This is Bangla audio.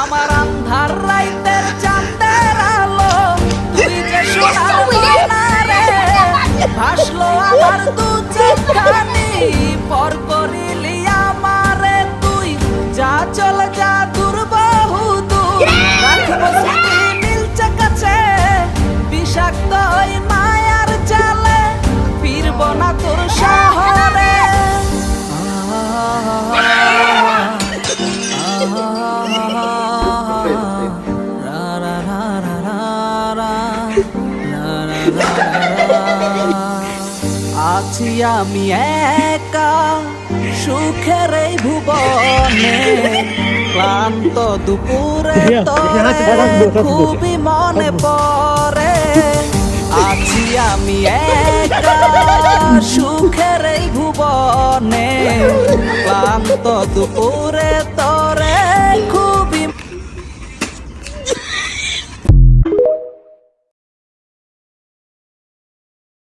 আমার আন্ধার রাইতের চাঁদের আলো তুই যে সোনার কণা রে ভাসলো আমার দু চোখখানি পর করিলি আমারে তুই যা চল যা দূর বহু দূর রাখবো স্মৃতি নীলচে কাছে বিষাক্ত ওই মায়ার জালে ফিরব না তোর শহরে আছি আমি একা সুখের এই ভুবনে ক্লান্ত দুপুরে তোরে খুবই মনে পড়ে আছি আমি একা সুখের এই ভুবনে ক্লান্ত দুপুরে তোরে